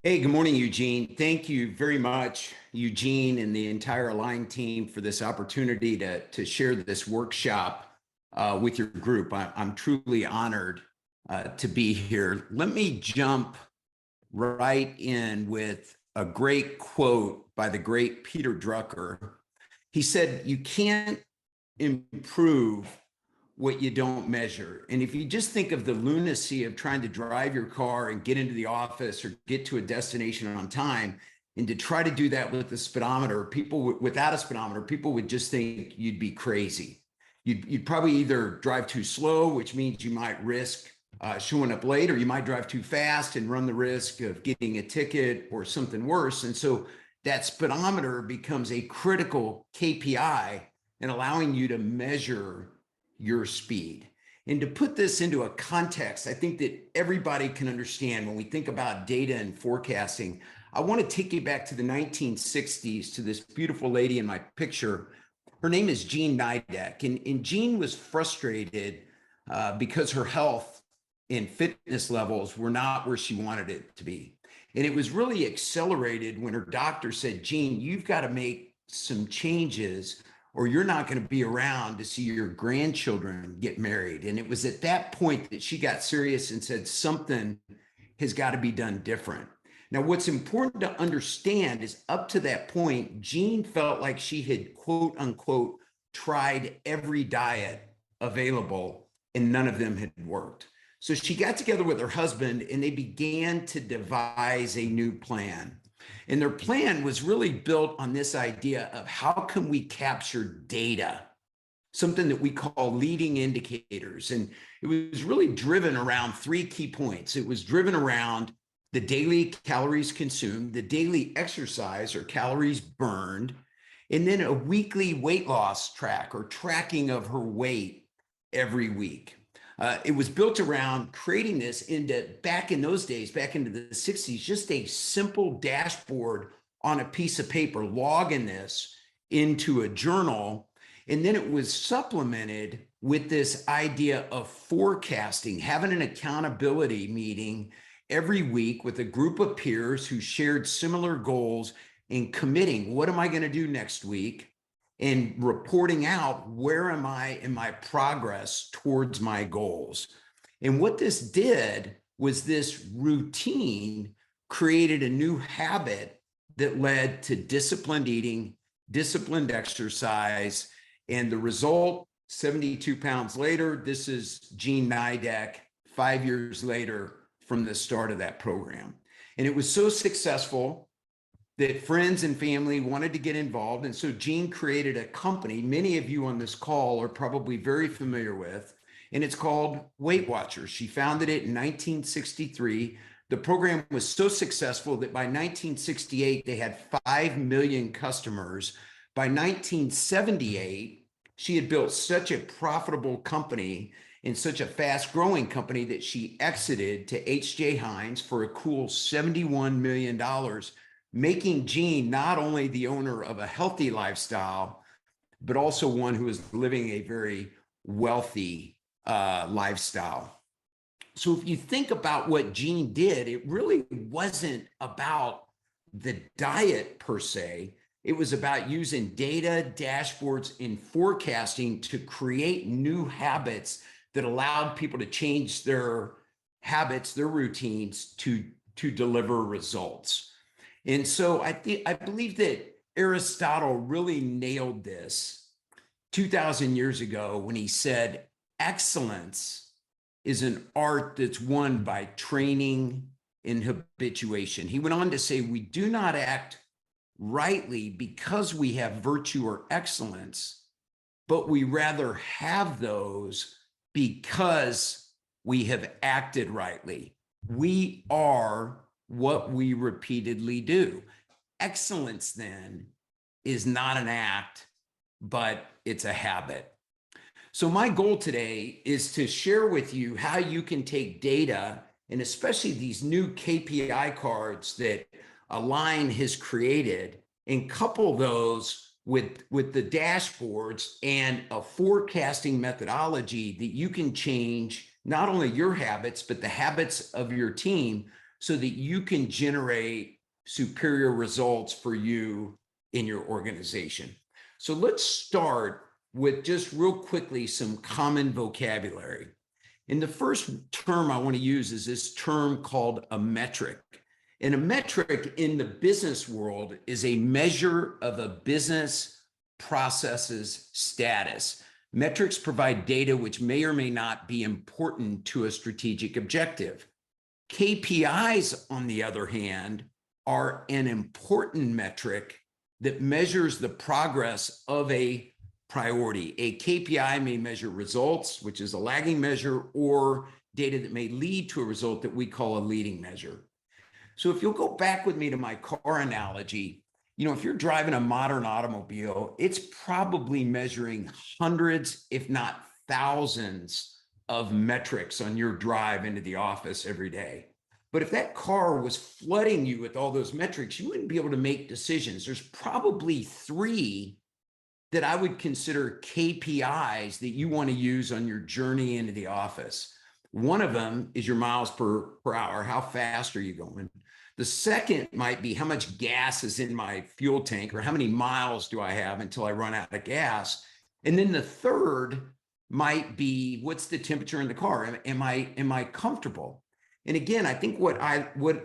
Hey, good morning, Eugene. Thank you very much, Eugene, and the entire Align team for this opportunity to share this workshop with your group. I'm truly honored to be here. Let me jump right in with a great quote by the great Peter Drucker. He said, "You can't improve what you don't measure." And if you just think of the lunacy of trying to drive your car and get into the office or get to a destination on time, and to try to do that with a speedometer, without a speedometer, people would just think you'd be crazy. You'd probably either drive too slow, which means you might risk showing up late, or you might drive too fast and run the risk of getting a ticket or something worse. And so that speedometer becomes a critical KPI in allowing you to measure your speed. And to put this into a context, I think that everybody can understand when we think about data and forecasting. I want to take you back to the 1960s to this beautiful lady in my picture. Her name is Jean Nidek, and Jean was frustrated because her health and fitness levels were not where she wanted it to be. And it was really accelerated when her doctor said, "Jean, you've got to make some changes or you're not going to be around to see your grandchildren get married." And it was at that point that she got serious and said, something has got to be done different. Now, what's important to understand is up to that point, Jean felt like she had, quote unquote, tried every diet available and none of them had worked. So she got together with her husband and they began to devise a new plan. And their plan was really built on this idea of how can we capture data, something that we call leading indicators. And it was really driven around three key points. It was driven around the daily calories consumed, the daily exercise or calories burned, and then a weekly weight loss track or tracking of her weight every week. It was built around creating this back in those days, back into the 60s, just a simple dashboard on a piece of paper, logging this into a journal. And then it was supplemented with this idea of forecasting, having an accountability meeting every week with a group of peers who shared similar goals and committing, what am I going to do next week? And reporting out, where am I in my progress towards my goals? And what this did was this routine created a new habit that led to disciplined eating, disciplined exercise, and the result, 72 pounds later, this is Jean Nidek 5 years later from the start of that program. And it was so successful that friends and family wanted to get involved. And so Jean created a company many of you on this call are probably very familiar with, and it's called Weight Watchers. She founded it in 1963. The program was so successful that by 1968, they had 5 million customers. By 1978, she had built such a profitable company and such a fast growing company that she exited to H.J. Heinz for a cool $71 million, making Jean not only the owner of a healthy lifestyle, but also one who is living a very wealthy lifestyle. So if you think about what Jean did, it really wasn't about the diet per se. It was about using data, dashboards, and forecasting to create new habits that allowed people to change their habits, their routines to deliver results. And so I believe that Aristotle really nailed this 2,000 years ago when he said, excellence is an art that's won by training and habituation. He went on to say, we do not act rightly because we have virtue or excellence, but we rather have those because we have acted rightly. We are what we repeatedly do. Excellence then is not an act, but it's a habit. So my goal today is to share with you how you can take data, and especially these new KPI cards that Align has created, and couple those with the dashboards and a forecasting methodology that you can change not only your habits, but the habits of your team so that you can generate superior results for you in your organization. So let's start with just real quickly some common vocabulary. And the first term I want to use is this term called a metric. And a metric in the business world is a measure of a business process's status. Metrics provide data which may or may not be important to a strategic objective. KPIs, on the other hand, are an important metric that measures the progress of a priority. A KPI may measure results, which is a lagging measure, or data that may lead to a result that we call a leading measure. So if you'll go back with me to my car analogy, if you're driving a modern automobile, it's probably measuring hundreds, if not thousands, of metrics on your drive into the office every day. But if that car was flooding you with all those metrics, you wouldn't be able to make decisions. There's probably 3 that I would consider KPIs that you want to use on your journey into the office. One of them is your miles per hour. How fast are you going? The second might be how much gas is in my fuel tank, or how many miles do I have until I run out of gas? And then the third might be, what's the temperature in the car? Am I comfortable? And again, I think what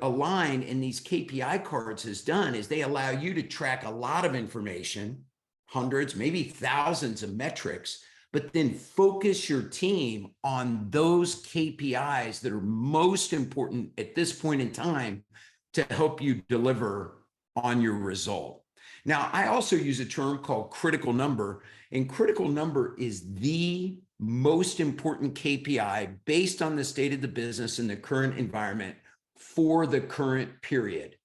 Align in these KPI cards has done is they allow you to track a lot of information, hundreds, maybe thousands of metrics, but then focus your team on those KPIs that are most important at this point in time to help you deliver on your result. Now, I also use a term called critical number, and critical number is the most important KPI based on the state of the business and the current environment for the current period.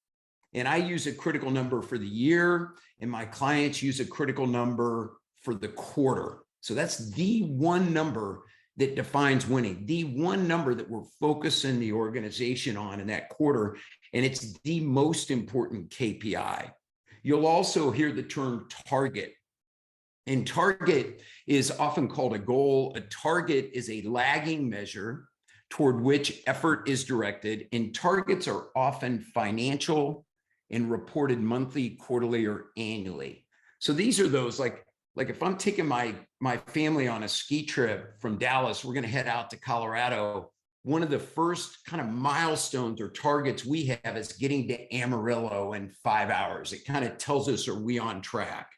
And I use a critical number for the year, and my clients use a critical number for the quarter. So that's the one number that defines winning, the one number that we're focusing the organization on in that quarter, and it's the most important KPI. You'll also hear the term target. And target is often called a goal. A target is a lagging measure toward which effort is directed, and targets are often financial and reported monthly, quarterly, or annually. So these are those, like if I'm taking my family on a ski trip from Dallas, we're going to head out to Colorado. One of the first kind of milestones or targets we have is getting to Amarillo in 5 hours. It kind of tells us, are we on track?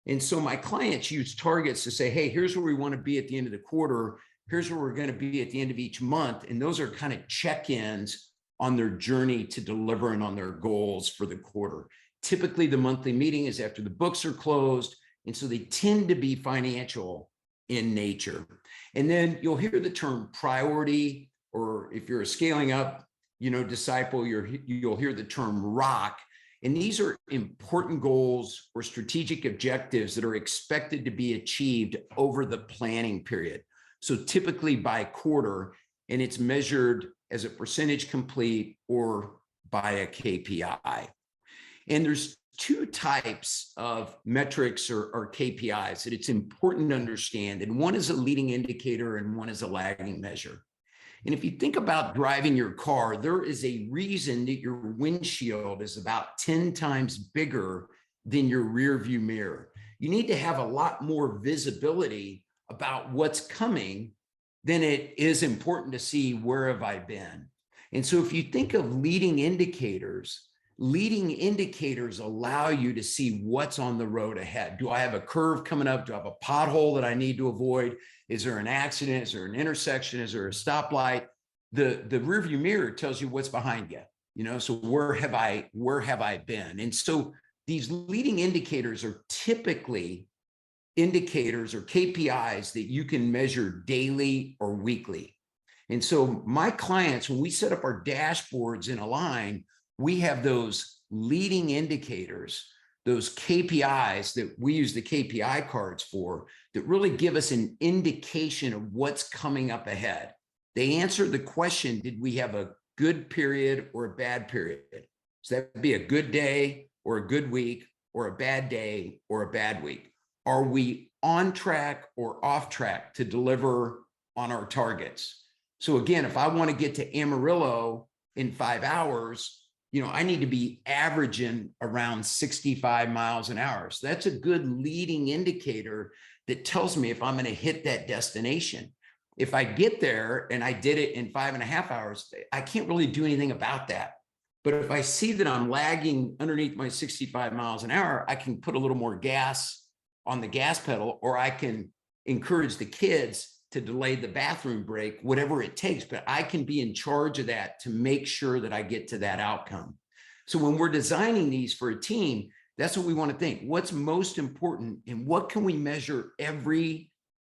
And so my clients use targets to say, hey, here's where we want to be at the end of the quarter. Here's where we're going to be at the end of each month. And those are kind of check-ins on their journey to delivering on their goals for the quarter. Typically, the monthly meeting is after the books are closed. And so they tend to be financial in nature. And then you'll hear the term priority, or if you're a scaling up, disciple, you'll hear the term ROC. And these are important goals or strategic objectives that are expected to be achieved over the planning period. So typically by quarter, and it's measured as a percentage complete or by a KPI. And there's 2 types of metrics or KPIs that it's important to understand. And one is a leading indicator and one is a lagging measure. And if you think about driving your car, there is a reason that your windshield is about 10 times bigger than your rear view mirror. You need to have a lot more visibility about what's coming than it is important to see where have I been. And so if you think of leading indicators allow you to see what's on the road ahead. Do I have a curve coming up? Do I have a pothole that I need to avoid? Is there an accident? Is there an intersection? Is there a stoplight? The rearview mirror tells you what's behind you. So where have I been? And so these leading indicators are typically indicators or KPIs that you can measure daily or weekly. And so my clients, when we set up our dashboards in Align, we have those leading indicators, those KPIs that we use the KPI cards for, that really give us an indication of what's coming up ahead. They answer the question, did we have a good period or a bad period? So that would be a good day or a good week, or a bad day or a bad week. Are we on track or off track to deliver on our targets? So again, if I want to get to Amarillo in 5 hours, I need to be averaging around 65 miles an hour. So that's a good leading indicator that tells me if I'm going to hit that destination. If I get there and I did it in 5.5 hours, I can't really do anything about that. But if I see that I'm lagging underneath my 65 miles an hour, I can put a little more gas on the gas pedal, or I can encourage the kids to delay the bathroom break, whatever it takes, but I can be in charge of that to make sure that I get to that outcome. So when we're designing these for a team, that's what we want to think. What's most important and what can we measure every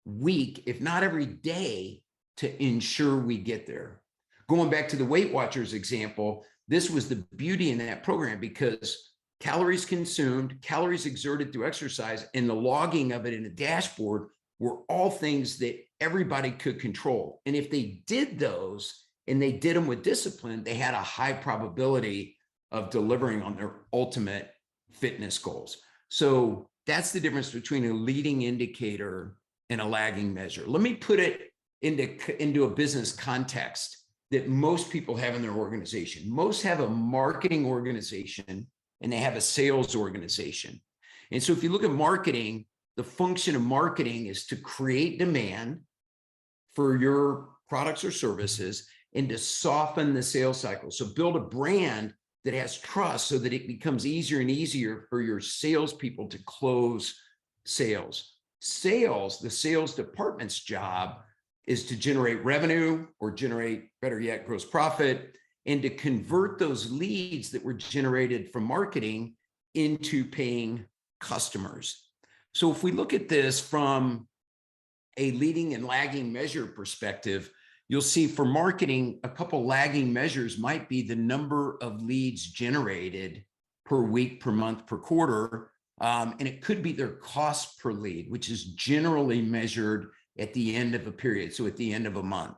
week, if not every day, to ensure we get there? Going back to the Weight Watchers example, this was the beauty in that program because calories consumed, calories exerted through exercise, and the logging of it in a dashboard were all things that everybody could control. And if they did those and they did them with discipline, they had a high probability of delivering on their ultimate fitness goals. So that's the difference between a leading indicator and a lagging measure. Let me put it into a business context that most people have in their organization. Most have a marketing organization and they have a sales organization. And so if you look at marketing, the function of marketing is to create demand for your products or services and to soften the sales cycle. So build a brand that has trust so that it becomes easier and easier for your salespeople to close sales. Sales, the sales department's job is to generate revenue or generate, better yet, gross profit, and to convert those leads that were generated from marketing into paying customers. So if we look at this from a leading and lagging measure perspective, you'll see for marketing, a couple lagging measures might be the number of leads generated per week, per month, per quarter. And it could be their cost per lead, which is generally measured at the end of a period. So at the end of a month.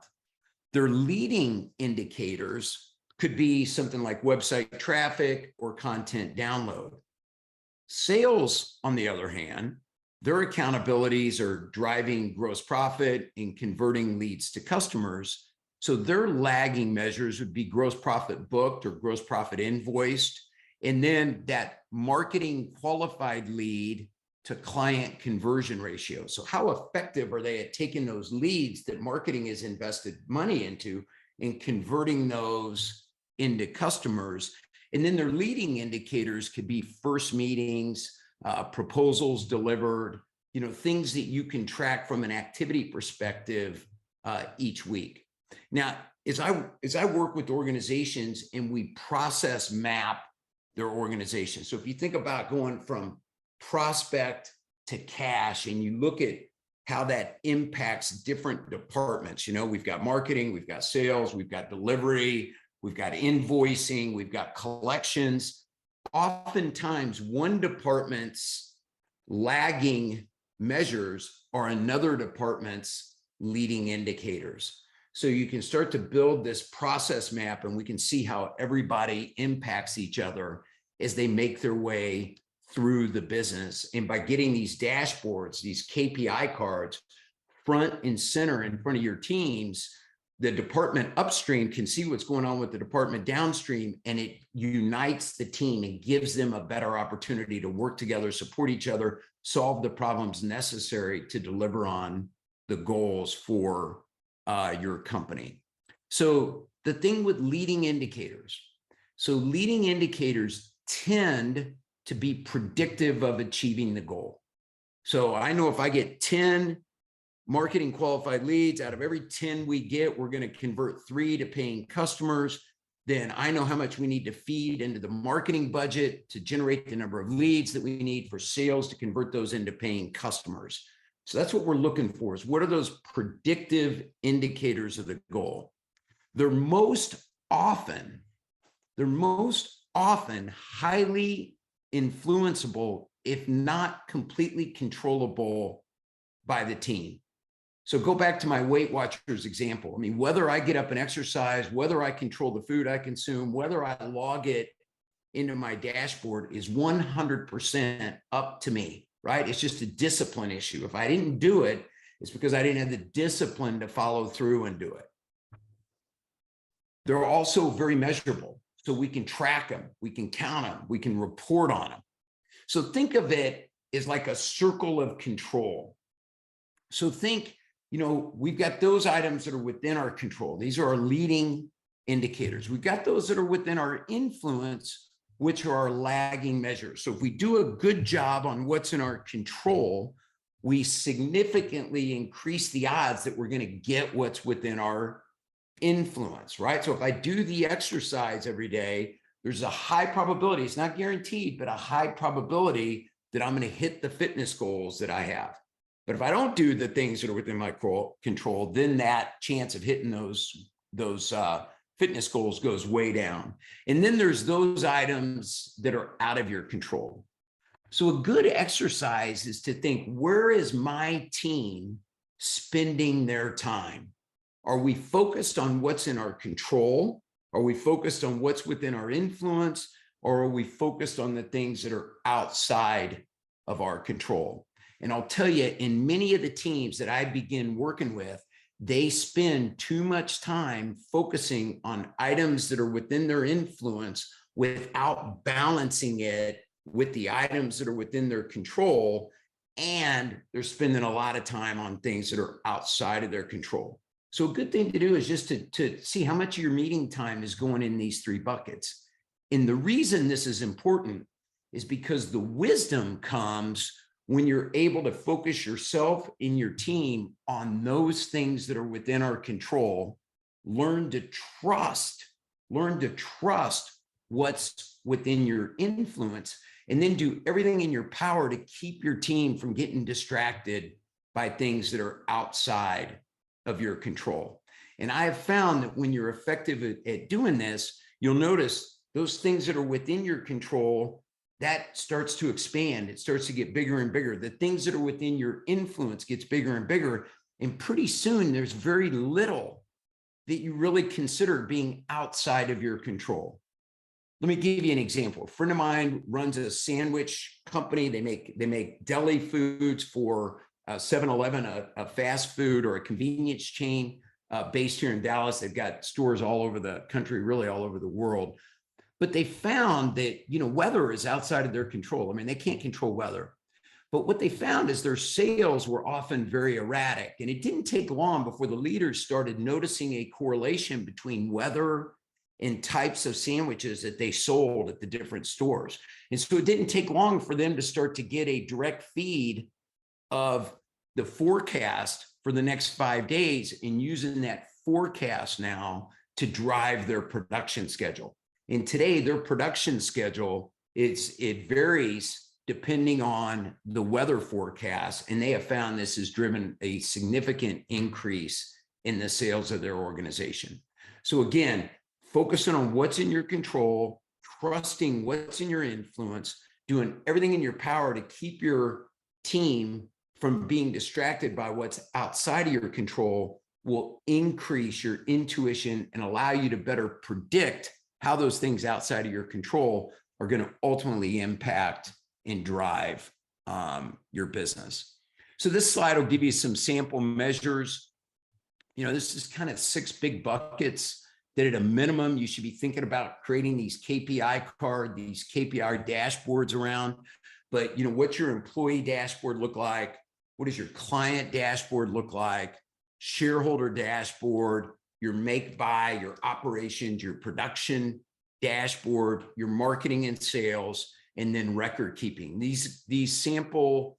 Their leading indicators could be something like website traffic or content download. Sales, on the other hand, their accountabilities are driving gross profit and converting leads to customers. So their lagging measures would be gross profit booked or gross profit invoiced. And then that marketing qualified lead to client conversion ratio. So how effective are they at taking those leads that marketing has invested money into and converting those into customers? And then their leading indicators could be first meetings, proposals delivered, things that you can track from an activity perspective each week. Now, as I work with organizations and we process map their organization. So if you think about going from prospect to cash and you look at how that impacts different departments, we've got marketing, we've got sales, we've got delivery, we've got invoicing, we've got collections. Oftentimes, one department's lagging measures are another department's leading indicators. So you can start to build this process map and we can see how everybody impacts each other as they make their way through the business. And by getting these dashboards, these KPI cards front and center in front of your teams, the department upstream can see what's going on with the department downstream, and it unites the team and gives them a better opportunity to work together, support each other, solve the problems necessary to deliver on the goals for your company. So the thing with leading indicators, leading indicators tend to be predictive of achieving the goal. So I know if I get 10 marketing qualified leads, out of every 10 we get, we're going to convert 3 to paying customers. Then I know how much we need to feed into the marketing budget to generate the number of leads that we need for sales to convert those into paying customers. So that's what we're looking for, is what are those predictive indicators of the goal? They're most often highly influenceable, if not completely controllable by the team. So go back to my Weight Watchers example. I mean, whether I get up and exercise, whether I control the food I consume, whether I log it into my dashboard is 100% up to me, right? It's just a discipline issue. If I didn't do it, it's because I didn't have the discipline to follow through and do it. They're also very measurable. So we can track them, we can count them, we can report on them. So think of it as like a circle of control. So think, we've got those items that are within our control. These are our leading indicators. We've got those that are within our influence, which are our lagging measures. So if we do a good job on what's in our control, we significantly increase the odds that we're going to get what's within our influence, right? So if I do the exercise every day, there's a high probability, it's not guaranteed, but a high probability that I'm going to hit the fitness goals that I have. But if I don't do the things that are within my control, then that chance of hitting those fitness goals goes way down. And then there's those items that are out of your control. So a good exercise is to think, where is my team spending their time? Are we focused on what's in our control? Are we focused on what's within our influence? Or are we focused on the things that are outside of our control? And I'll tell you, in many of the teams that I begin working with, they spend too much time focusing on items that are within their influence without balancing it with the items that are within their control. And they're spending a lot of time on things that are outside of their control. So a good thing to do is just to see how much of your meeting time is going in these three buckets. And the reason this is important is because the wisdom comes when you're able to focus yourself and your team on those things that are within our control. Learn to trust what's within your influence, and then do everything in your power to keep your team from getting distracted by things that are outside of your control. And I have found that when you're effective at doing this, you'll notice those things that are within your control, that starts to expand. It starts to get bigger and bigger. The things that are within your influence gets bigger and bigger. And pretty soon there's very little that you really consider being outside of your control. Let me give you an example. A friend of mine runs a sandwich company. They make deli foods for 7-Eleven, a fast food or a convenience chain based here in Dallas. They've got stores all over the country, really all over the world. But they found that, weather is outside of their control. I mean, they can't control weather. But what they found is their sales were often very erratic. And it didn't take long before the leaders started noticing a correlation between weather and types of sandwiches that they sold at the different stores. And so it didn't take long for them to start to get a direct feed of the forecast for the next 5 days, and using that forecast now to drive their production schedule. And today their production schedule, it varies depending on the weather forecast. And they have found this has driven a significant increase in the sales of their organization. So again, focusing on what's in your control, trusting what's in your influence, doing everything in your power to keep your team from being distracted by what's outside of your control will increase your intuition and allow you to better predict how those things outside of your control are going to ultimately impact and drive your business. So this slide will give you some sample measures. This is kind of 6 big buckets that at a minimum, you should be thinking about creating these KPI cards, these KPI dashboards around. But what's your employee dashboard look like? What does your client dashboard look like? Shareholder dashboard, your make buy, your operations, your production dashboard, your marketing and sales, and then record keeping. These sample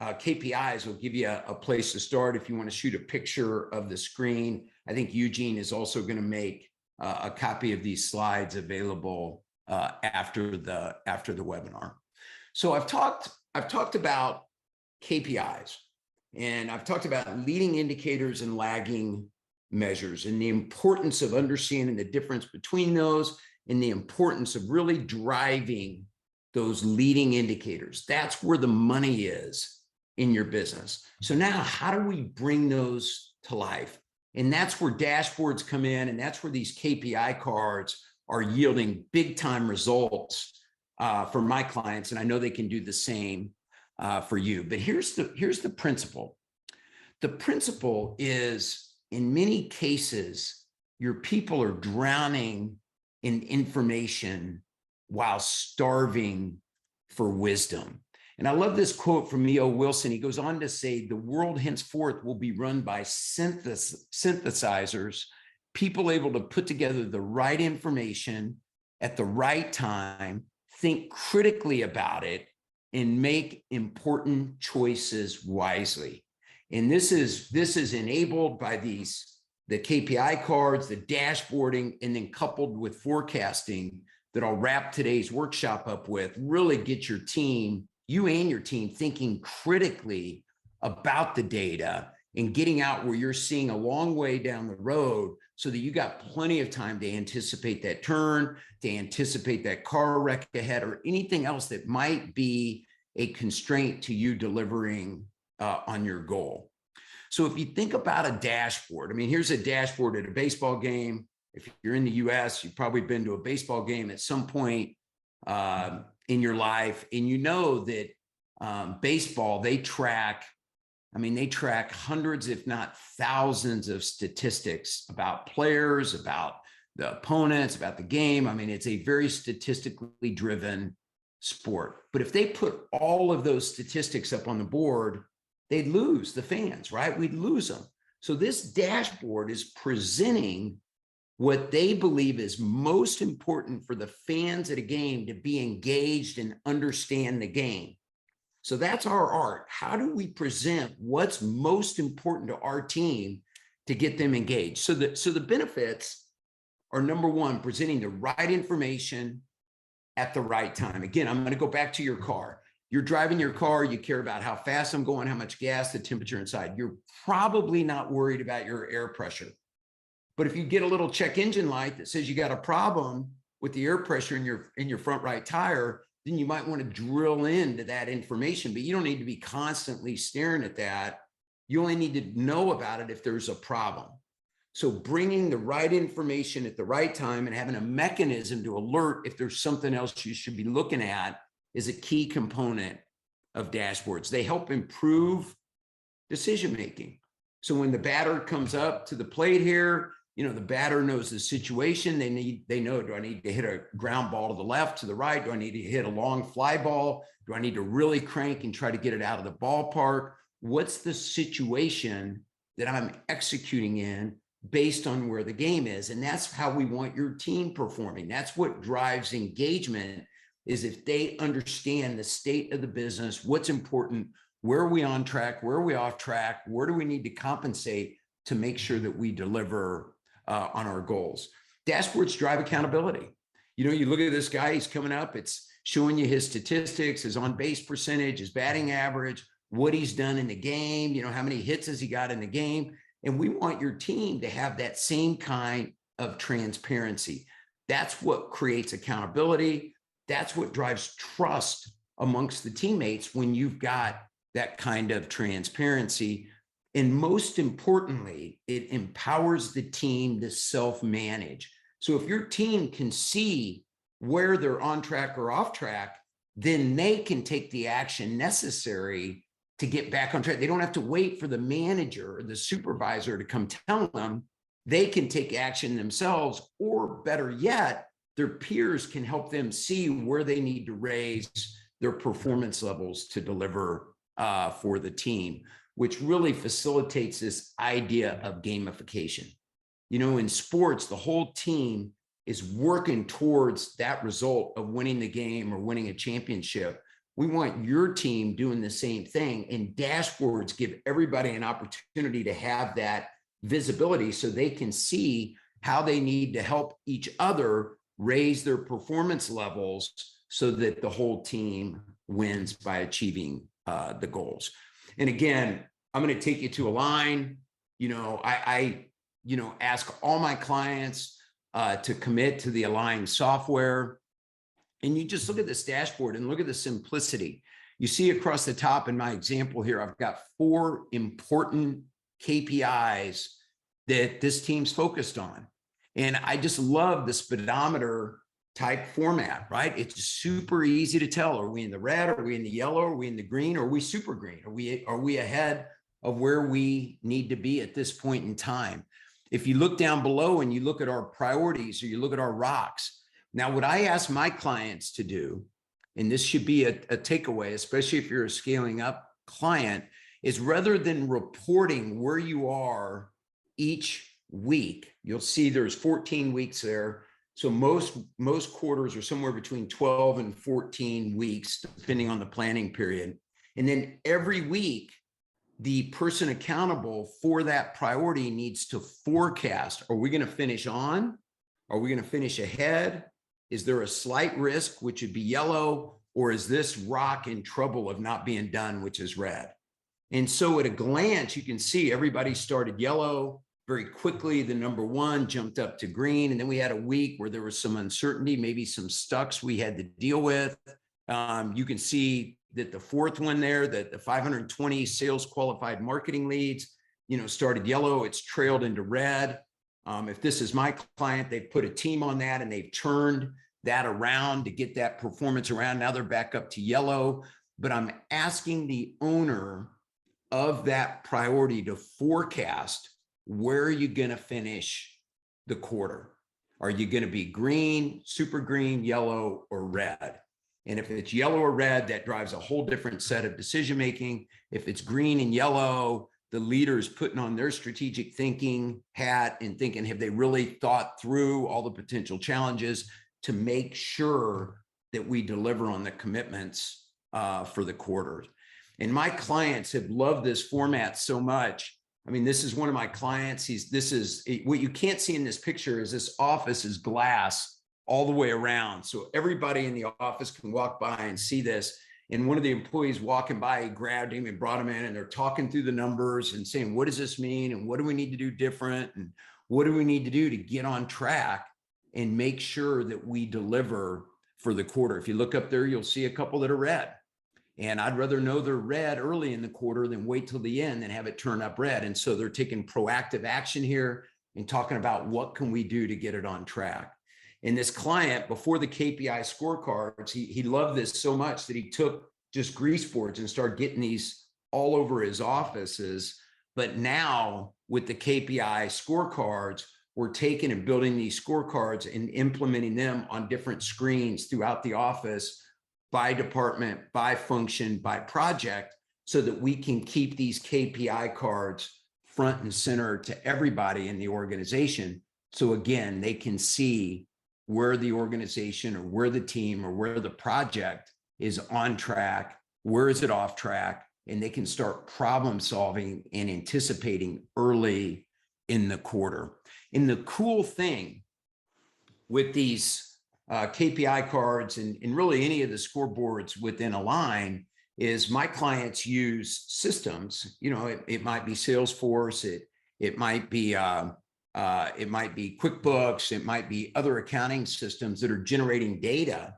KPIs will give you a place to start if you want to shoot a picture of the screen. I think Eugene is also going to make a copy of these slides available after the webinar. So I've talked about KPIs, and I've talked about leading indicators and lagging measures, and the importance of understanding the difference between those, and the importance of really driving those leading indicators. That's where the money is in your business. So now, how do we bring those to life? And that's where dashboards come in, and that's where these KPI cards are yielding big time results for my clients, and I know they can do the same for you. But here's the principle. The principle is, in many cases, your people are drowning in information while starving for wisdom. And I love this quote from E.O. Wilson. He goes on to say, the world henceforth will be run by synthesizers, people able to put together the right information at the right time, think critically about it, and make important choices wisely. And this is enabled by the KPI cards, the dashboarding, and then coupled with forecasting that I'll wrap today's workshop up with, really get your team, you and your team, thinking critically about the data and getting out where you're seeing a long way down the road so that you got plenty of time to anticipate that turn, to anticipate that car wreck ahead, or anything else that might be a constraint to you delivering on your goal. So if you think about a dashboard, I mean, here's a dashboard at a baseball game. If you're in the US, you've probably been to a baseball game at some point in your life, and you know that baseball, they track hundreds, if not thousands of statistics about players, about the opponents, about the game. I mean, it's a very statistically driven sport. But if they put all of those statistics up on the board, they'd lose the fans, right? We'd lose them. So this dashboard is presenting what they believe is most important for the fans at a game to be engaged and understand the game. So that's our art. How do we present what's most important to our team to get them engaged? So the benefits are, number one, presenting the right information at the right time. Again, I'm going to go back to your car. You're driving your car, you care about how fast I'm going, how much gas, the temperature inside. You're probably not worried about your air pressure. But if you get a little check engine light that says you got a problem with the air pressure in your front right tire, then you might want to drill into that information, but you don't need to be constantly staring at that. You only need to know about it if there's a problem. So bringing the right information at the right time and having a mechanism to alert if there's something else you should be looking at is a key component of dashboards. They help improve decision-making. So when the batter comes up to the plate here, you know, the batter knows the situation. They know, do I need to hit a ground ball to the left, to the right? Do I need to hit a long fly ball? Do I need to really crank and try to get it out of the ballpark? What's the situation that I'm executing in based on where the game is? And that's how we want your team performing. That's what drives engagement, is if they understand the state of the business, what's important, where are we on track, where are we off track, where do we need to compensate to make sure that we deliver on our goals. Dashboards drive accountability. You know, you look at this guy, he's coming up, it's showing you his statistics, his on-base percentage, his batting average, what he's done in the game, you know, how many hits has he got in the game. And we want your team to have that same kind of transparency. That's what creates accountability. That's what drives trust amongst the teammates when you've got that kind of transparency. And most importantly, it empowers the team to self-manage. So if your team can see where they're on track or off track, then they can take the action necessary to get back on track. They don't have to wait for the manager or the supervisor to come tell them. They can take action themselves, or better yet, their peers can help them see where they need to raise their performance levels to deliver for the team, which really facilitates this idea of gamification. You know, in sports, the whole team is working towards that result of winning the game or winning a championship. We want your team doing the same thing, and dashboards give everybody an opportunity to have that visibility so they can see how they need to help each other raise their performance levels so that the whole team wins by achieving the goals. And again, I'm going to take you to Align. You know, I ask all my clients to commit to the Align software. And you just look at this dashboard and look at the simplicity. You see across the top in my example here, I've got 4 important KPIs that this team's focused on. And I just love the speedometer type format, right? It's super easy to tell. Are we in the red? Are we in the yellow? Are we in the green? Are we super green? Are we ahead of where we need to be at this point in time? If you look down below and you look at our priorities or you look at our rocks, now what I ask my clients to do, and this should be a takeaway, especially if you're a scaling up client, is rather than reporting where you are each week, you'll see there's 14 weeks there. So most quarters are somewhere between 12 and 14 weeks, depending on the planning period. And then every week, the person accountable for that priority needs to forecast. Are we going to finish on? Are we going to finish ahead? Is there a slight risk, which would be yellow? Or is this rock in trouble of not being done, which is red? And so at a glance, you can see everybody started yellow. Very quickly, the number one jumped up to green. And then we had a week where there was some uncertainty, maybe some stucks we had to deal with. You can see that the fourth one there, that the 520 sales qualified marketing leads, started yellow. It's trailed into red. If this is my client, they've put a team on that and they've turned that around to get that performance around. Now they're back up to yellow. But I'm asking the owner of that priority to forecast, where are you going to finish the quarter? Are you going to be green, super green, yellow, or red? And if it's yellow or red, that drives a whole different set of decision making. If it's green and yellow, the leader's putting on their strategic thinking hat and thinking, have they really thought through all the potential challenges to make sure that we deliver on the commitments for the quarter? And my clients have loved this format so much. I mean, this is one of my clients. What you can't see in this picture is this office is glass all the way around. So everybody in the office can walk by and see this. And one of the employees walking by, he grabbed him and brought him in, and they're talking through the numbers and saying, what does this mean? And what do we need to do different? And what do we need to do to get on track and make sure that we deliver for the quarter? If you look up there, you'll see a couple that are red. And I'd rather know they're red early in the quarter than wait till the end and have it turn up red. And so they're taking proactive action here and talking about what can we do to get it on track. And this client, before the KPI scorecards, he loved this so much that he took just grease boards and started getting these all over his offices. But now with the KPI scorecards, we're taking and building these scorecards and implementing them on different screens throughout the office, by department, by function, by project, so that we can keep these KPI cards front and center to everybody in the organization. So again, they can see where the organization or where the team or where the project is on track, where is it off track, and they can start problem solving and anticipating early in the quarter. And the cool thing with these KPI cards and really any of the scoreboards within Align is my clients use systems. It might be Salesforce, it might be QuickBooks, it might be other accounting systems that are generating data.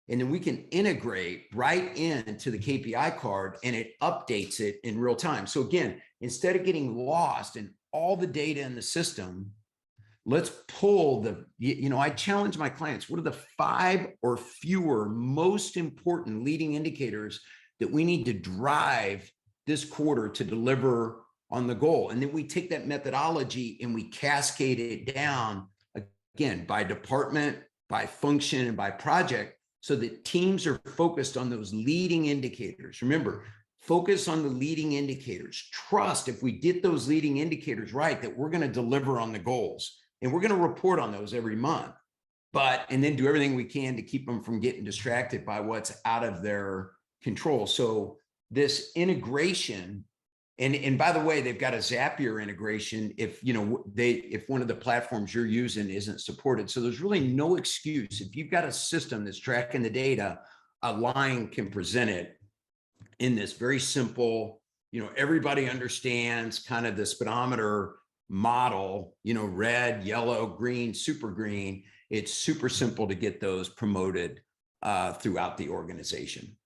And then we can integrate right into the KPI card and it updates it in real time. So again, instead of getting lost in all the data in the system, let's pull I challenge my clients, what are the 5 or fewer most important leading indicators that we need to drive this quarter to deliver on the goal? And then we take that methodology and we cascade it down again by department, by function, and by project, so that teams are focused on those leading indicators. Remember, focus on the leading indicators. Trust if we get those leading indicators right, that we're going to deliver on the goals. And we're going to report on those every month, and then do everything we can to keep them from getting distracted by what's out of their control. So this integration, and by the way, they've got a Zapier integration if one of the platforms you're using isn't supported. So there's really no excuse. If you've got a system that's tracking the data, Align can present it in this very simple, everybody understands kind of the speedometer model, red, yellow, green, super green. It's super simple to get those promoted throughout the organization.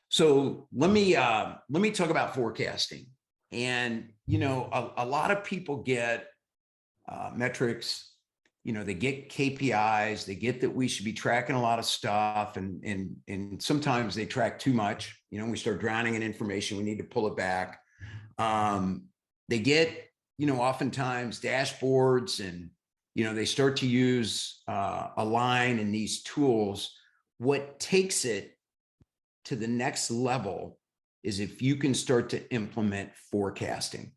So let me talk about forecasting. And a lot of people get metrics, they get KPIs, they get that we should be tracking a lot of stuff, and sometimes they track too much. We start drowning in information, we need to pull it back. They get oftentimes dashboards and, they start to use Align and these tools. What takes it to the next level is if you can start to implement forecasting.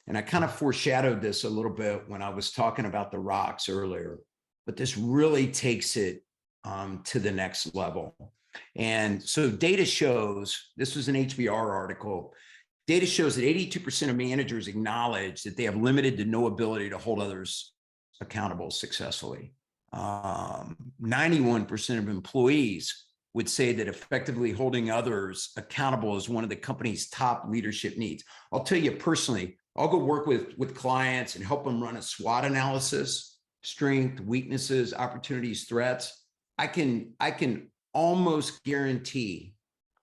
And I kind of foreshadowed this a little bit when I was talking about the rocks earlier, but this really takes it to the next level. And so data shows, this was an HBR article, data shows that 82% of managers acknowledge that they have limited to no ability to hold others accountable successfully. 91% of employees would say that effectively holding others accountable is one of the company's top leadership needs. I'll tell you personally, I'll go work with clients and help them run a SWOT analysis, strength, weaknesses, opportunities, threats. I can almost guarantee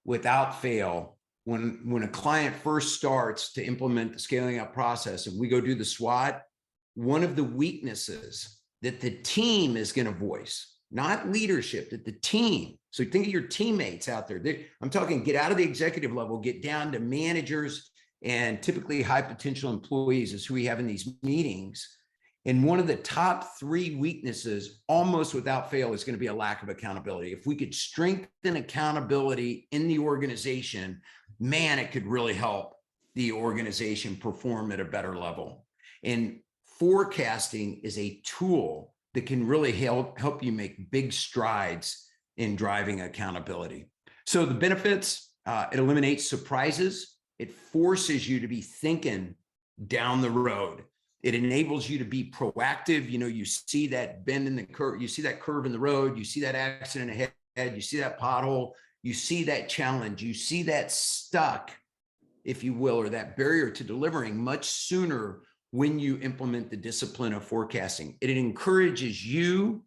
without fail, when a client first starts to implement the scaling up process and we go do the SWOT, one of the weaknesses that the team is going to voice, not leadership, that the team. So think of your teammates out there. I'm talking get out of the executive level, get down to managers and typically high potential employees is who we have in these meetings. And one of the top 3 weaknesses, almost without fail, is going to be a lack of accountability. If we could strengthen accountability in the organization, man, it could really help the organization perform at a better level. And forecasting is a tool that can really help you make big strides in driving accountability. So the benefits, it eliminates surprises. It forces you to be thinking down the road. It enables you to be proactive. You see that bend in the curve, you see that curve in the road, you see that accident ahead, you see that pothole, you see that challenge, you see that stuck, if you will, or that barrier to delivering much sooner when you implement the discipline of forecasting. It encourages you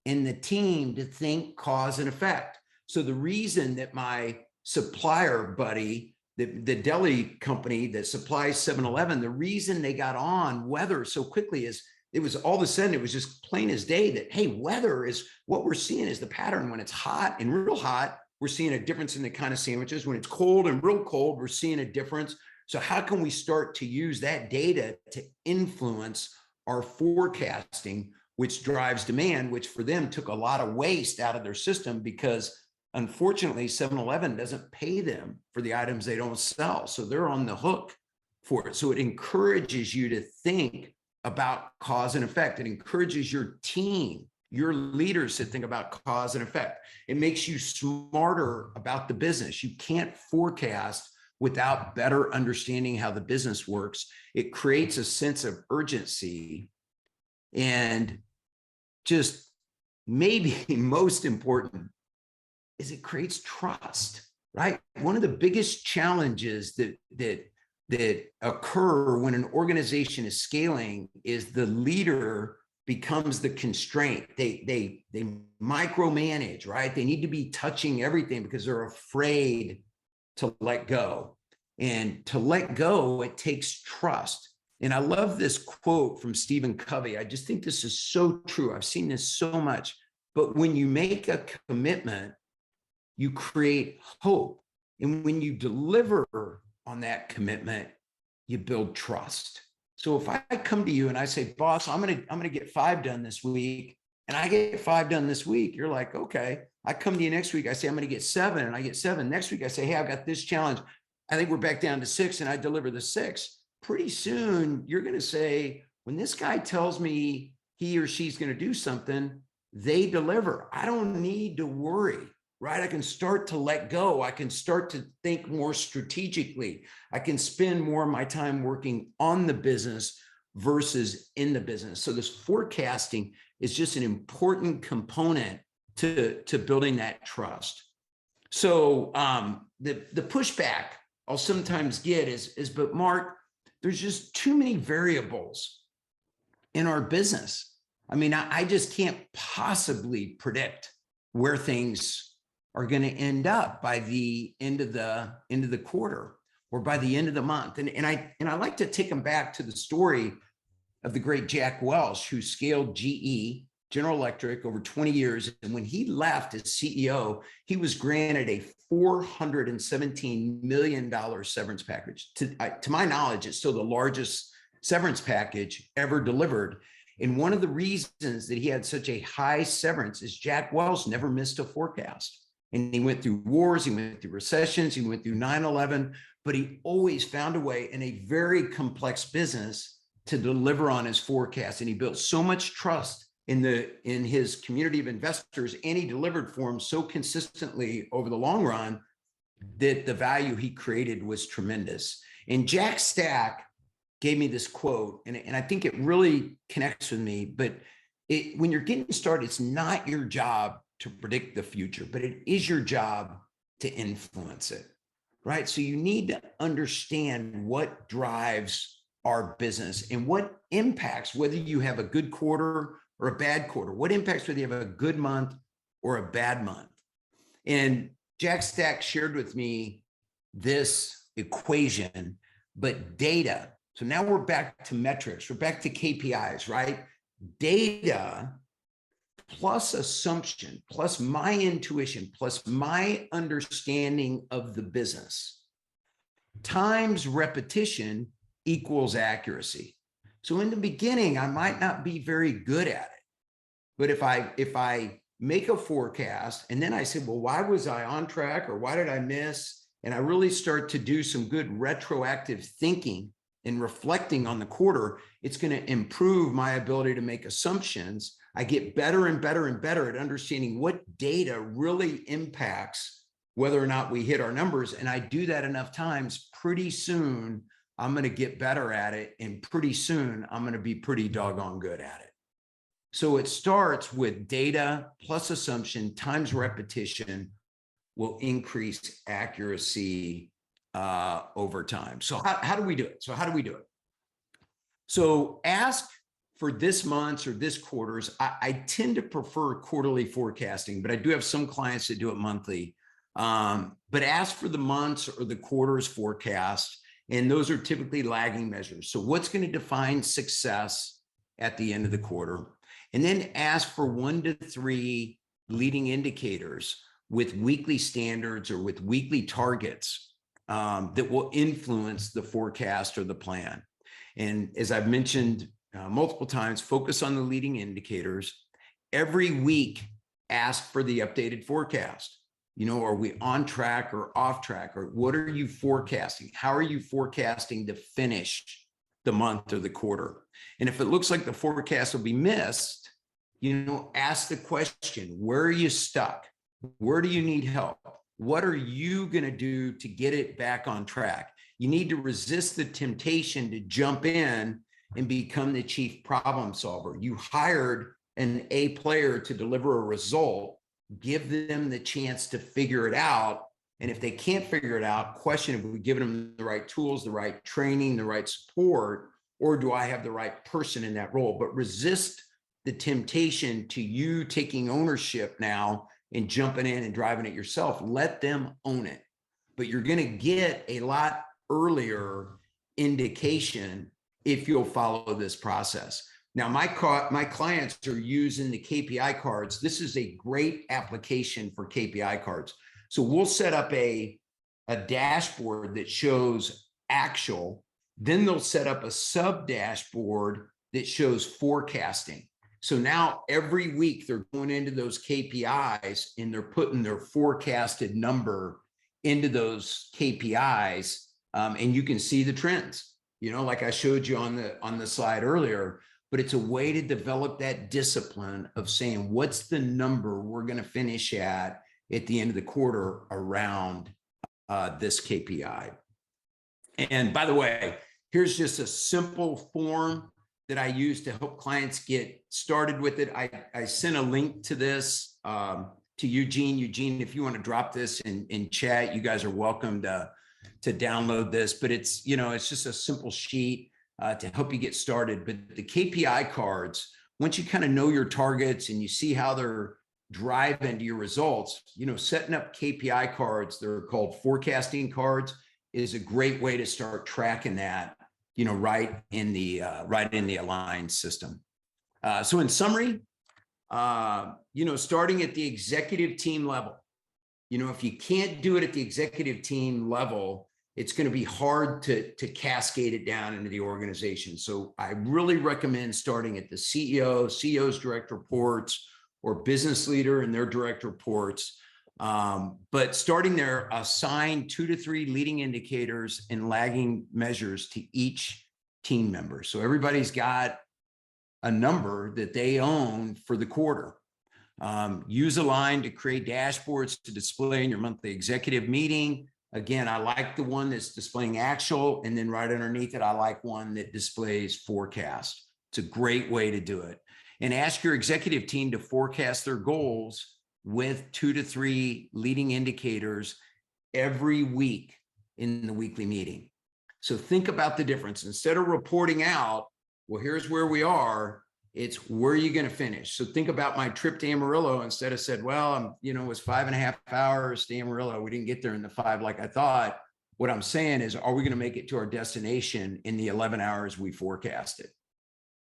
and the team to think cause and effect. So the reason that my supplier buddy, the deli company that supplies 7-Eleven, the reason they got on weather so quickly is it was all of a sudden, it was just plain as day that, hey, weather is what we're seeing is the pattern. When it's hot and real hot, we're seeing a difference in the kind of sandwiches. When it's cold and real cold, we're seeing a difference. So how can we start to use that data to influence our forecasting, which drives demand, which for them took a lot of waste out of their system because unfortunately 7-Eleven doesn't pay them for the items they don't sell. So they're on the hook for it. So it encourages you to think about cause and effect. It encourages your team, your leaders to think about cause and effect. It makes you smarter about the business. You can't forecast without better understanding how the business works. It creates a sense of urgency, and just maybe most important is it creates trust, right? One of the biggest challenges that occur when an organization is scaling is the leader becomes the constraint. They micromanage, right? They need to be touching everything because they're afraid to let go. And to let go, it takes trust. And I love this quote from Stephen Covey. I just think this is so true. I've seen this so much. But when you make a commitment, you create hope. And when you deliver on that commitment, you build trust. So if I come to you and I say, boss, I'm gonna get 5 done this week, and I get 5 done this week, you're like, okay. I come to you next week, I say, I'm gonna get 7, and I get 7. Next week, I say, hey, I've got this challenge. I think we're back down to 6, and I deliver the 6. Pretty soon, you're gonna say, when this guy tells me he or she's gonna do something, they deliver. I don't need to worry, right? I can start to let go. I can start to think more strategically. I can spend more of my time working on the business versus in the business. So this forecasting is just an important component to building that trust. So the pushback I'll sometimes get is, but Mark, there's just too many variables in our business. I mean, I just can't possibly predict where things are going to end up by the end of the quarter or by the end of the month. And I like to take them back to the story of the great Jack Welch, who scaled GE, General Electric, over 20 years. And when he left as CEO, he was granted a $417 million severance package. To my knowledge, it's still the largest severance package ever delivered. And one of the reasons that he had such a high severance is Jack Welch never missed a forecast. And he went through wars, he went through recessions, he went through 9/11, but he always found a way in a very complex business to deliver on his forecast. And he built so much trust in his community of investors, and he delivered for them so consistently over the long run that the value he created was tremendous. And Jack Stack gave me this quote, and I think it really connects with me, but when you're getting started, it's not your job to predict the future, but it is your job to influence it, right? So you need to understand what drives our business and what impacts whether you have a good quarter or a bad quarter, what impacts whether you have a good month or a bad month. And Jack Stack shared with me this equation, but data. So now we're back to metrics, we're back to KPIs, right? Data plus assumption, plus my intuition, plus my understanding of the business, times repetition equals accuracy. So in the beginning, I might not be very good at it, but if I make a forecast and then I say, well, why was I on track or why did I miss? And I really start to do some good retroactive thinking and reflecting on the quarter, it's going to improve my ability to make assumptions. I get better and better and better at understanding what data really impacts whether or not we hit our numbers. And I do that enough times, pretty soon I'm going to get better at it. And pretty soon I'm going to be pretty doggone good at it. So it starts with data plus assumption times repetition will increase accuracy over time. So how do we do it? So ask for this month's or this quarter's. I tend to prefer quarterly forecasting, but I do have some clients that do it monthly. But ask for the month's or the quarter's forecast, and those are typically lagging measures. So what's going to define success at the end of the quarter? And then ask for 1 to 3 leading indicators with weekly standards or with weekly targets that will influence the forecast or the plan. And as I've mentioned multiple times, focus on the leading indicators. Every week, ask for the updated forecast. You know, are we on track or off track? Or what are you forecasting? How are you forecasting to finish the month or the quarter? And if it looks like the forecast will be missed, you know, ask the question, where are you stuck? Where do you need help? What are you going to do to get it back on track? You need to resist the temptation to jump in and become the chief problem solver. You hired an A player to deliver a result. Give them the chance to figure it out. And if they can't figure it out, question if we've given them the right tools, the right training, the right support, or do I have the right person in that role? But resist the temptation to you taking ownership now and jumping in and driving it yourself. Let them own it. But you're going to get a lot earlier indication if you'll follow this process. Now, my clients are using the KPI cards. This is a great application for KPI cards. So we'll set up a dashboard that shows actual. Then they'll set up a sub dashboard that shows forecasting. So now every week they're going into those KPIs and they're putting their forecasted number into those KPIs, and you can see the trends. You know, like I showed you on the slide earlier. But it's a way to develop that discipline of saying, what's the number we're going to finish at the end of the quarter around this KPI. And by the way, here's just a simple form that I use to help clients get started with it. I sent a link to this to Eugene. Eugene, if you want to drop this in chat, you guys are welcome to download this. But it's, you know, it's just a simple sheet to help you get started. But the KPI cards, once you kind of know your targets and you see how they're driving to your results, you know, setting up KPI cards, they're called forecasting cards, is a great way to start tracking that, you know, right in the Align system. So in summary, you know, starting at the executive team level, you know, if you can't do it at the executive team level, it's going to be hard to cascade it down into the organization. So I really recommend starting at the CEO, CEO's direct reports, or business leader and their direct reports. But starting there, assign 2 to 3 leading indicators and lagging measures to each team member. So everybody's got a number that they own for the quarter. Use Align to create dashboards to display in your monthly executive meeting. Again, I like the one that's displaying actual, and then right underneath it, I like one that displays forecast. It's a great way to do it. And ask your executive team to forecast their goals with 2 to 3 leading indicators every week in the weekly meeting. So think about the difference. Instead of reporting out, well, here's where we are, it's where are you going to finish? So think about my trip to Amarillo. Instead of said, well, it was 5.5 hours to Amarillo. We didn't get there in the 5 like I thought. What I'm saying is, are we going to make it to our destination in the 11 hours we forecasted?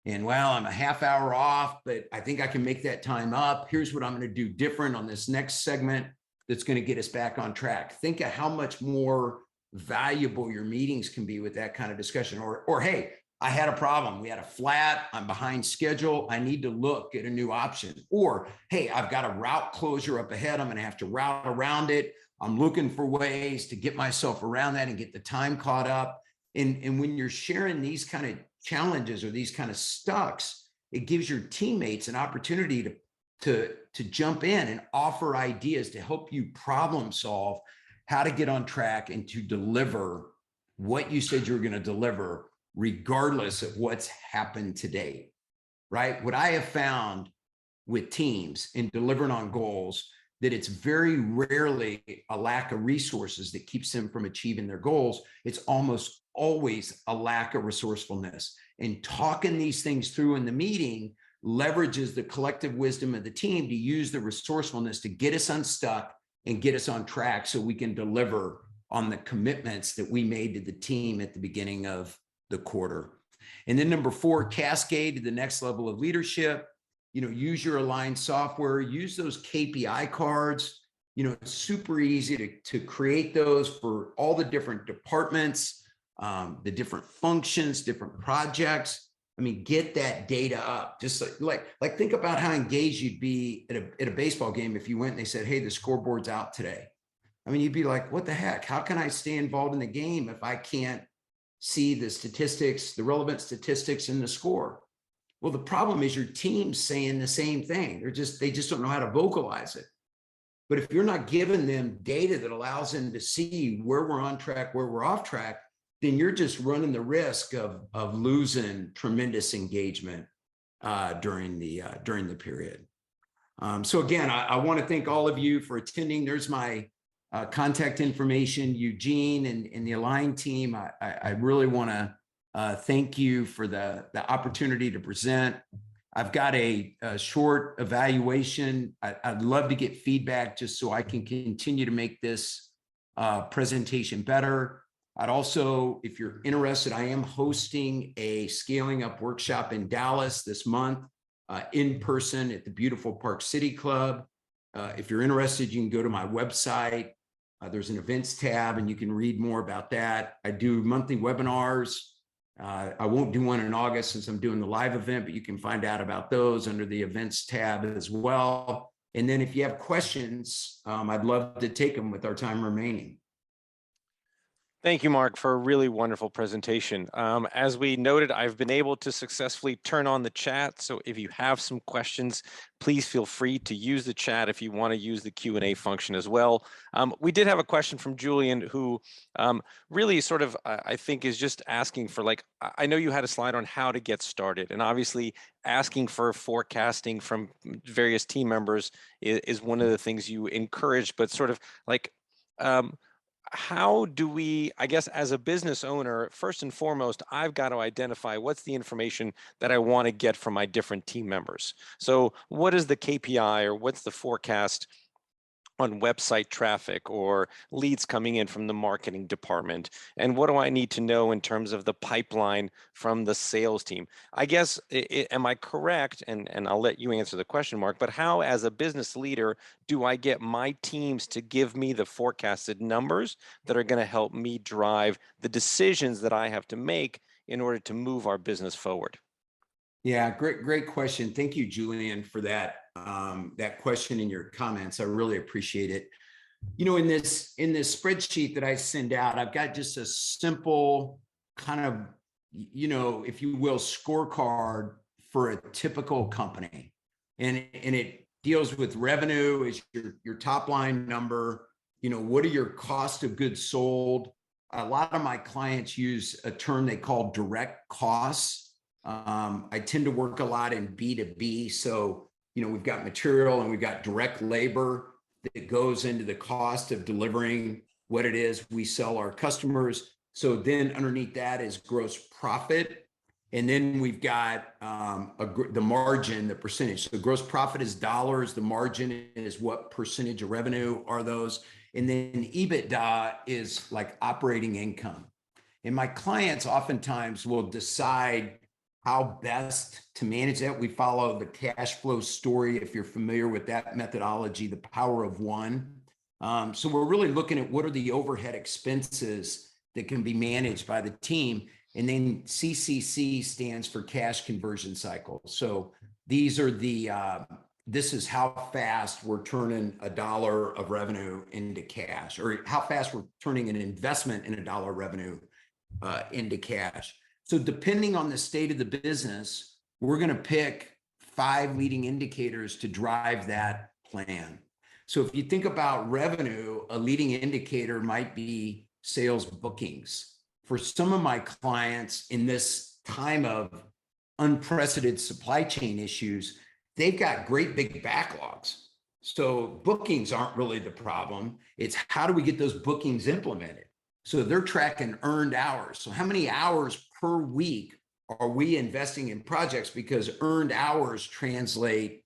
And well, I'm a half hour off, but I think I can make that time up. Here's what I'm going to do different on this next segment that's going to get us back on track. Think of how much more valuable your meetings can be with that kind of discussion. Or hey, I had a problem. We had a flat. I'm behind schedule. I need to look at a new option. Or, hey, I've got a route closure up ahead. I'm going to have to route around it. I'm looking for ways to get myself around that and get the time caught up. And when you're sharing these kind of challenges or these kind of stucks, it gives your teammates an opportunity to jump in and offer ideas to help you problem solve how to get on track and to deliver what you said you were going to deliver, regardless of what's happened today, right? What I have found with teams in delivering on goals, that it's very rarely a lack of resources that keeps them from achieving their goals. It's almost always a lack of resourcefulness. And talking these things through in the meeting leverages the collective wisdom of the team to use the resourcefulness to get us unstuck and get us on track so we can deliver on the commitments that we made to the team at the beginning of the quarter. And then number 4, cascade to the next level of leadership. Use your Align software, use those KPI cards. It's super easy to create those for all the different departments, the different functions, different projects. Get that data up. Just like think about how engaged you'd be at a baseball game if you went and they said, hey, the scoreboard's out today. You'd be like, what the heck? How can I stay involved in the game if I can't see the statistics, the relevant statistics in the score? Well, the problem is your team's saying the same thing. They just don't know how to vocalize it. But if you're not giving them data that allows them to see where we're on track, where we're off track, then you're just running the risk of losing tremendous engagement during the period. So again, I want to thank all of you for attending. There's my contact information, Eugene and the Align team. I really want to thank you for the opportunity to present. I've got a short evaluation. I'd love to get feedback just so I can continue to make this presentation better. I'd also, if you're interested, I am hosting a scaling up workshop in Dallas this month, in person at the beautiful Park City Club. If you're interested, you can go to my website. There's an events tab and you can read more about that. I do monthly webinars. I won't do one in August since I'm doing the live event, but you can find out about those under the events tab as well. And then if you have questions, I'd love to take them with our time remaining. Thank you, Mark, for a really wonderful presentation. As we noted, I've been able to successfully turn on the chat. So if you have some questions, please feel free to use the chat if you want to use the Q&A function as well. We did have a question from Julian who really sort of, I think, is just asking for, like, I know you had a slide on how to get started, and obviously asking for forecasting from various team members is one of the things you encourage, but sort of like, how do we, I guess, as a business owner, first and foremost, I've got to identify what's the information that I want to get from my different team members. So what is the KPI or what's the forecast on website traffic or leads coming in from the marketing department? And what do I need to know in terms of the pipeline from the sales team? I guess, am I correct? And I'll let you answer the question, Mark, but how, as a business leader, do I get my teams to give me the forecasted numbers that are going to help me drive the decisions that I have to make in order to move our business forward? Yeah, great question. Thank you, Julian, for that question and your comments. I really appreciate it. In this spreadsheet that I send out, I've got just a simple kind of, if you will, scorecard for a typical company. And it deals with revenue is your top line number. What are your cost of goods sold? A lot of my clients use a term they call direct costs. I tend to work a lot in B2B. So, we've got material and we've got direct labor that goes into the cost of delivering what it is we sell our customers. So then underneath that is gross profit. And then we've got the margin, the percentage. So gross profit is dollars. The margin is what percentage of revenue are those. And then EBITDA is like operating income. And my clients oftentimes will decide how best to manage that. We follow the cash flow story. If you're familiar with that methodology, the power of one. So we're really looking at what are the overhead expenses that can be managed by the team. And then CCC stands for cash conversion cycle. So these are this is how fast we're turning a dollar of revenue into cash, or how fast we're turning an investment in a dollar revenue into cash. So depending on the state of the business, we're going to pick 5 leading indicators to drive that plan. So if you think about revenue, a leading indicator might be sales bookings. For some of my clients in this time of unprecedented supply chain issues, they've got great big backlogs. So bookings aren't really the problem. It's how do we get those bookings implemented? So they're tracking earned hours. So how many hours per week are we investing in projects? Because earned hours translate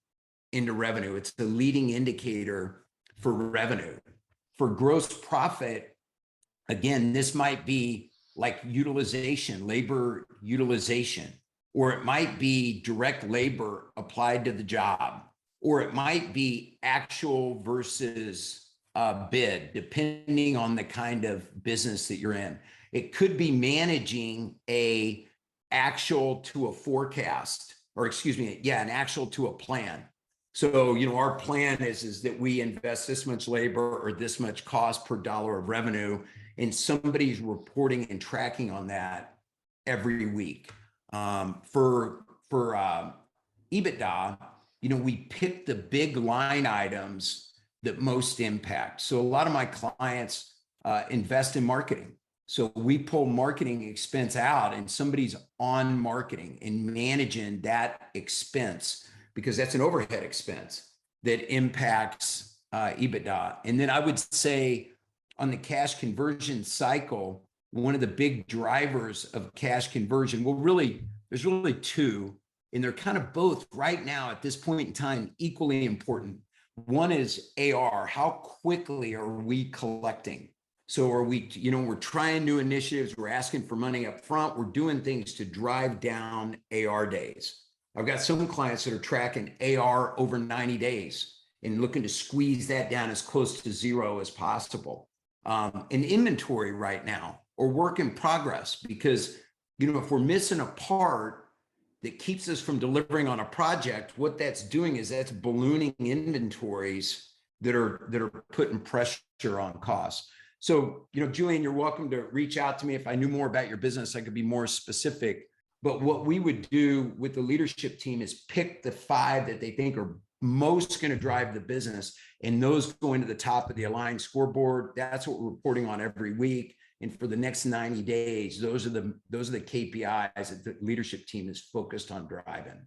into revenue. It's the leading indicator for revenue. For gross profit, again, this might be like utilization, labor utilization, or it might be direct labor applied to the job, or it might be actual versus bid, depending on the kind of business that you're in. It could be managing a actual to a forecast, or excuse me, an actual to a plan. So, our plan is that we invest this much labor or this much cost per dollar of revenue, and somebody's reporting and tracking on that every week. For EBITDA, we pick the big line items that most impact. So a lot of my clients invest in marketing. So we pull marketing expense out, and somebody's on marketing and managing that expense, because that's an overhead expense that impacts EBITDA. And then I would say on the cash conversion cycle, one of the big drivers of cash conversion, there's really 2, and they're kind of both right now at this point in time equally important. One is AR. How quickly are we collecting? So are we, we're trying new initiatives. We're asking for money up front. We're doing things to drive down AR days. I've got some clients that are tracking AR over 90 days and looking to squeeze that down as close to 0 as possible. And inventory right now, or work in progress, because, if we're missing a part that keeps us from delivering on a project, what that's doing is that's ballooning inventories that are putting pressure on costs. So, Julian, you're welcome to reach out to me. If I knew more about your business, I could be more specific. But what we would do with the leadership team is pick the 5 that they think are most going to drive the business, and those go into the top of the aligned scoreboard. That's what we're reporting on every week. And for the next 90 days, those are the KPIs that the leadership team is focused on driving.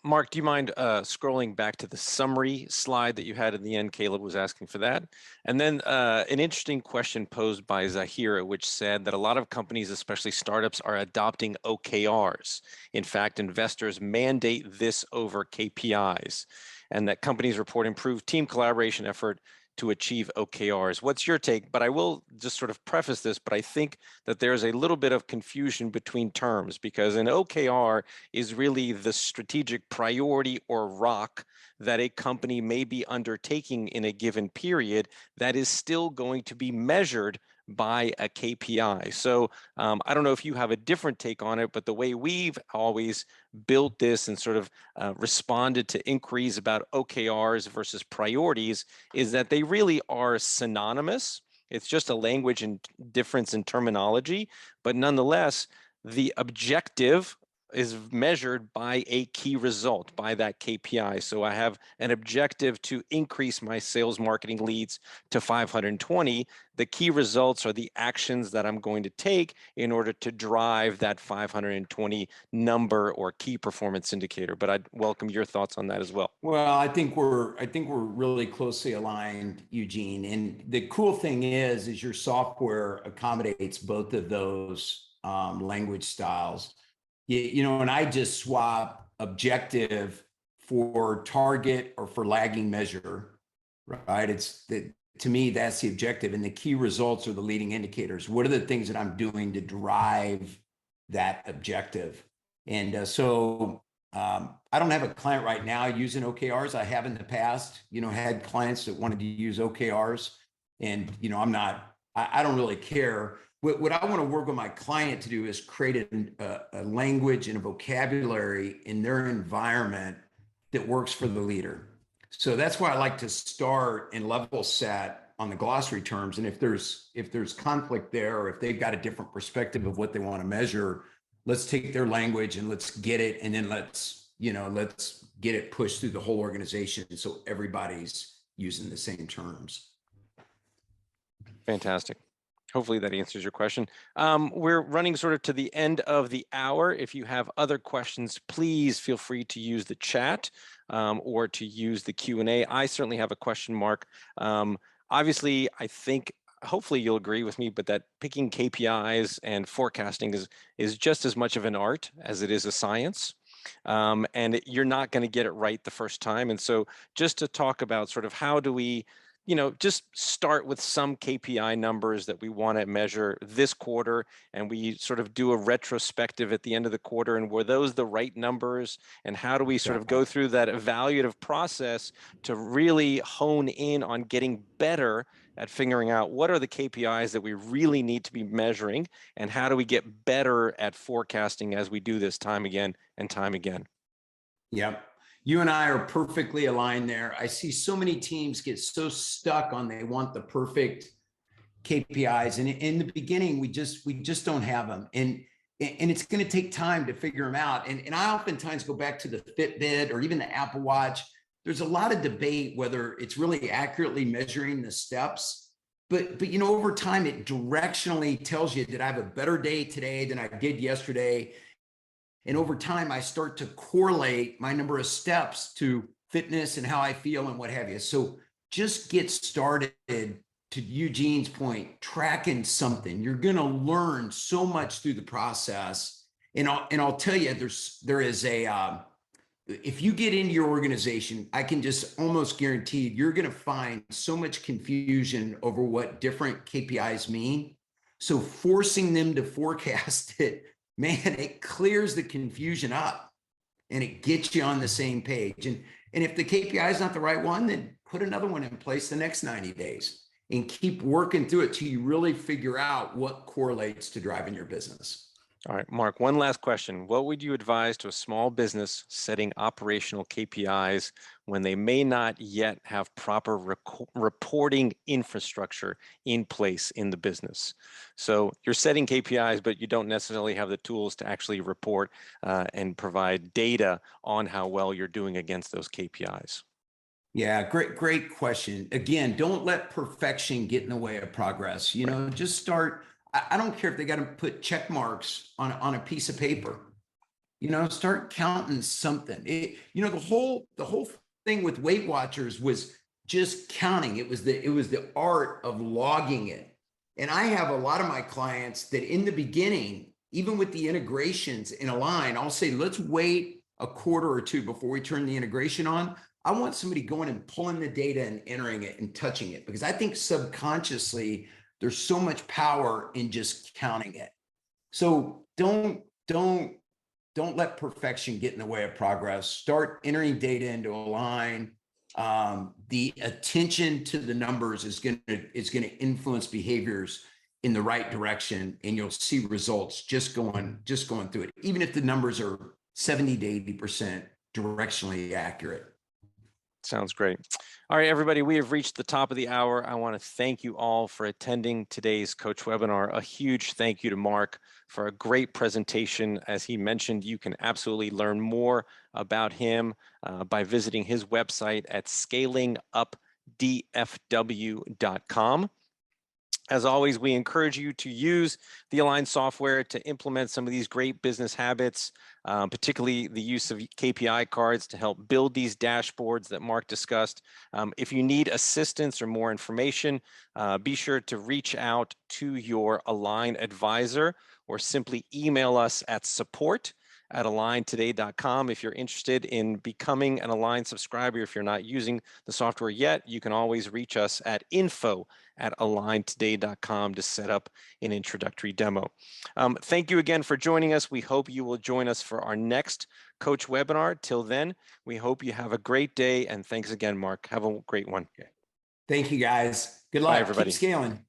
Mark, do you mind scrolling back to the summary slide that you had in the end? Caleb was asking for that. And then an interesting question posed by Zahira, which said that a lot of companies, especially startups, are adopting OKRs. In fact, investors mandate this over KPIs. and that companies report improved team collaboration effort to achieve OKRs. What's your take? But I will just sort of preface this, but I think that there's a little bit of confusion between terms, because an OKR is really the strategic priority or rock that a company may be undertaking in a given period that is still going to be measured by a KPI. So I don't know if you have a different take on it, but the way we've always built this and sort of responded to inquiries about OKRs versus priorities is that they really are synonymous. It's just a language and difference in terminology, but nonetheless, the objective is measured by a key result, by that KPI. So I have an objective to increase my sales marketing leads to 520. The key results are the actions that I'm going to take in order to drive that 520 number or key performance indicator. But I'd welcome your thoughts on that as well. Well, I think we're really closely aligned, Eugene. And the cool thing is your software accommodates both of those language styles. And I just swap objective for target or for lagging measure, right? To me, that's the objective, and the key results are the leading indicators. What are the things that I'm doing to drive that objective? And I don't have a client right now using OKRs. I have in the past, had clients that wanted to use OKRs, and I don't really care. What I want to work with my client to do is create a language and a vocabulary in their environment that works for the leader. So that's why I like to start and level set on the glossary terms. And if there's conflict there, or if they've got a different perspective of what they want to measure, let's take their language and let's get it, and then let's get it pushed through the whole organization so everybody's using the same terms. Fantastic. Hopefully that answers your question. We're running sort of to the end of the hour. If you have other questions, please feel free to use the chat or to use the Q&A. I certainly have a question, Mark. Obviously, I think hopefully you'll agree with me, but that picking KPIs and forecasting is just as much of an art as it is a science. And you're not going to get it right the first time. And so just to talk about sort of how do we just start with some KPI numbers that we want to measure this quarter, and we sort of do a retrospective at the end of the quarter, and were those the right numbers, and how do we sort of go through that evaluative process to really hone in on getting better at figuring out what are the KPIs that we really need to be measuring, and how do we get better at forecasting as we do this time again and time again. Yep. You and I are perfectly aligned there. I see so many teams get so stuck on they want the perfect KPIs, and in the beginning we just don't have them, and it's going to take time to figure them out. And I oftentimes go back to the Fitbit or even the Apple Watch. There's a lot of debate whether it's really accurately measuring the steps, but over time it directionally tells you, did I have a better day today than I did yesterday? And over time, I start to correlate my number of steps to fitness and how I feel and what have you. So just get started, to Eugene's point, tracking something. You're going to learn so much through the process. And I'll tell you, there is if you get into your organization, I can just almost guarantee you're going to find so much confusion over what different KPIs mean. So forcing them to forecast it, man, it clears the confusion up and it gets you on the same page. And if the KPI is not the right one, then put another one in place the next 90 days and keep working through it till you really figure out what correlates to driving your business. All right, Mark, one last question. What would you advise to a small business setting operational KPIs when they may not yet have proper reporting infrastructure in place in the business? So you're setting KPIs, but you don't necessarily have the tools to actually report and provide data on how well you're doing against those KPIs. Yeah, great question. Again, don't let perfection get in the way of progress. Just start. I don't care if they got to put check marks on a piece of paper. Start counting something. The whole thing with Weight Watchers was just counting. It was the art of logging it. And I have a lot of my clients that in the beginning, even with the integrations in Align, I'll say, let's wait a quarter or two before we turn the integration on. I want somebody going and pulling the data and entering it and touching it, because I think subconsciously there's so much power in just counting it. So don't let perfection get in the way of progress. Start entering data into a line. The attention to the numbers is going to influence behaviors in the right direction, and you'll see results just going through it, even if the numbers are 70 to 80% directionally accurate. Sounds great. All right, everybody, we have reached the top of the hour. I want to thank you all for attending today's coach webinar. A huge thank you to Mark for a great presentation. As he mentioned, you can absolutely learn more about him by visiting his website at scalingupdfw.com. As always, we encourage you to use the Align software to implement some of these great business habits, particularly the use of KPI cards to help build these dashboards that Mark discussed. If you need assistance or more information, be sure to reach out to your Align advisor or simply email us at support@aligntoday.com. If you're interested in becoming an Align subscriber, if you're not using the software yet, you can always reach us at info@aligntoday.com to set up an introductory demo. Thank you again for joining us. We hope you will join us for our next coach webinar. Till then, we hope you have a great day. And thanks again, Mark. Have a great one. Thank you, guys. Good Bye, luck. everybody. Keep scaling.